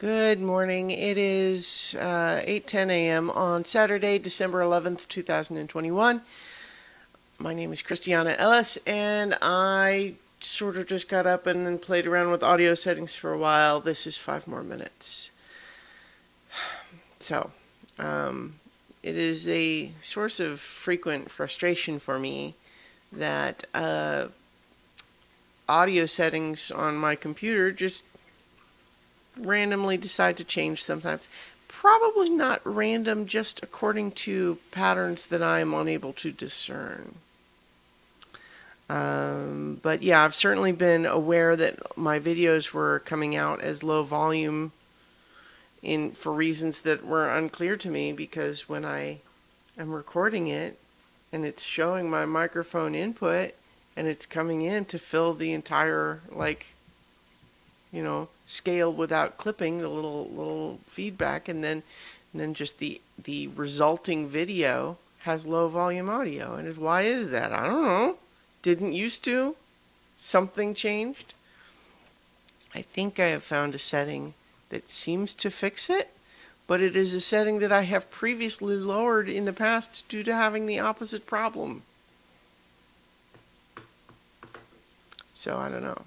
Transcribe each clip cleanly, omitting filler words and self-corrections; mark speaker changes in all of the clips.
Speaker 1: Good morning. It is 8:10 a.m. on Saturday, December 11th, 2021. My name is Christiana Ellis, and I sort of just got up and then played around with audio settings for a while. This is 5 more minutes. So, it is a source of frequent frustration for me that audio settings on my computer just randomly decide to change sometimes. Probably not random, just according to patterns that I am unable to discern. But yeah, I've certainly been aware that my videos were coming out as low volume for reasons that were unclear to me, because when I am recording it and it's showing my microphone input and it's coming in to fill the entire, scale without clipping, the little feedback, and then just the resulting video has low volume audio. And why is that? I don't know. Didn't used to. Something changed. I think I have found a setting that seems to fix it, but it is a setting that I have previously lowered in the past due to having the opposite problem. So I don't know.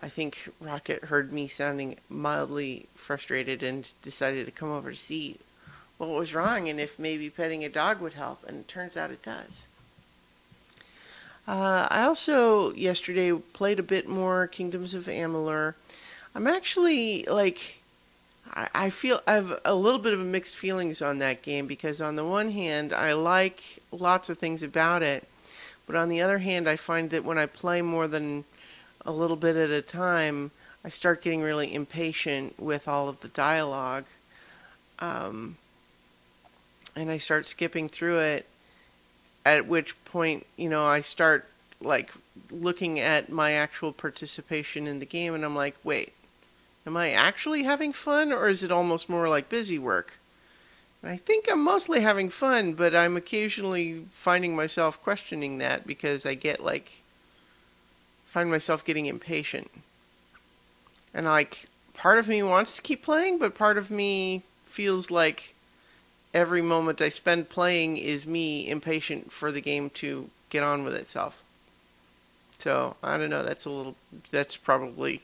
Speaker 1: I think Rocket heard me sounding mildly frustrated and decided to come over to see what was wrong and if maybe petting a dog would help, and it turns out it does. I also yesterday played a bit more Kingdoms of Amalur. I'm actually I feel I have a little bit of mixed feelings on that game, because on the one hand I like lots of things about it, but on the other hand I find that when I play more than a little bit at a time, I start getting really impatient with all of the dialogue, and I start skipping through it, at which point, I start looking at my actual participation in the game, and I'm like, wait, am I actually having fun, or is it almost more like busy work? And I think I'm mostly having fun, but I'm occasionally finding myself questioning that, because I get find myself getting impatient. And part of me wants to keep playing, but part of me feels like every moment I spend playing is me impatient for the game to get on with itself. So, I don't know, that's probably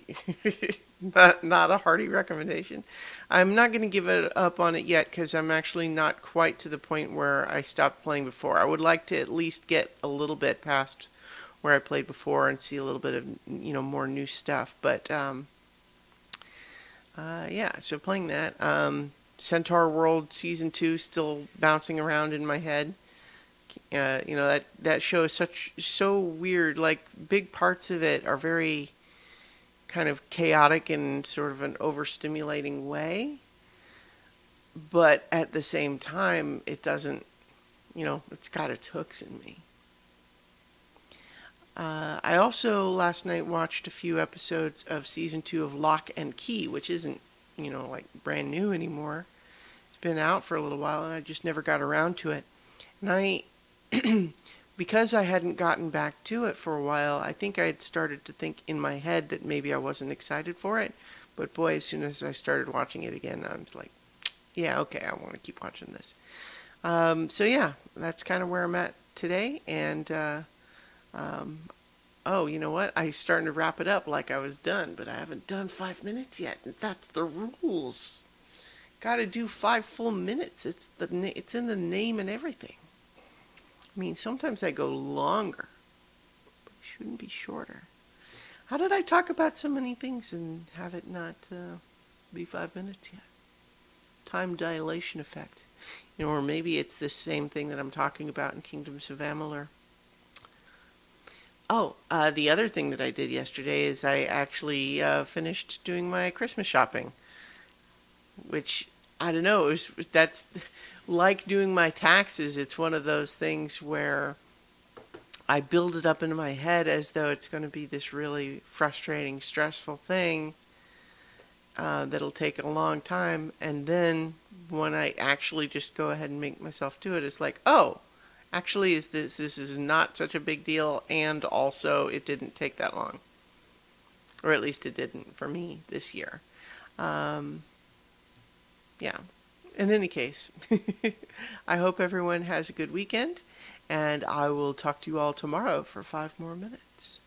Speaker 1: not a hearty recommendation. I'm not going to give it up on it yet, because I'm actually not quite to the point where I stopped playing before. I would like to at least get a little bit past where I played before and see a little bit of, more new stuff. But, yeah, so playing that. Centaur World Season 2 still bouncing around in my head. That show is so weird. Big parts of it are very kind of chaotic in sort of an overstimulating way. But at the same time, it doesn't, it's got its hooks in me. I also last night watched a few episodes of Season 2 of Lock and Key, which isn't, brand new anymore. It's been out for a little while, and I just never got around to it. And because I hadn't gotten back to it for a while, I think I had started to think in my head that maybe I wasn't excited for it. But boy, as soon as I started watching it again, I was like, yeah, okay, I want to keep watching this. So yeah, that's kind of where I'm at today. And oh, you know what? I'm starting to wrap it up like I was done, but I haven't done 5 minutes yet. That's the rules. Got to do 5 full minutes. It's in the name and everything. I mean, sometimes I go longer, but it shouldn't be shorter. How did I talk about so many things and have it not be 5 minutes yet? Time dilation effect. Or maybe it's the same thing that I'm talking about in Kingdoms of Amalur. Oh, the other thing that I did yesterday is I actually finished doing my Christmas shopping, which, I don't know, that's like doing my taxes. It's one of those things where I build it up into my head as though it's going to be this really frustrating, stressful thing that'll take a long time, and then when I actually just go ahead and make myself do it, it's like, oh, actually is this is not such a big deal, and also it didn't take that long. Or at least it didn't for me this year. Um, yeah. In any case, I hope everyone has a good weekend, and I will talk to you all tomorrow for 5 more minutes.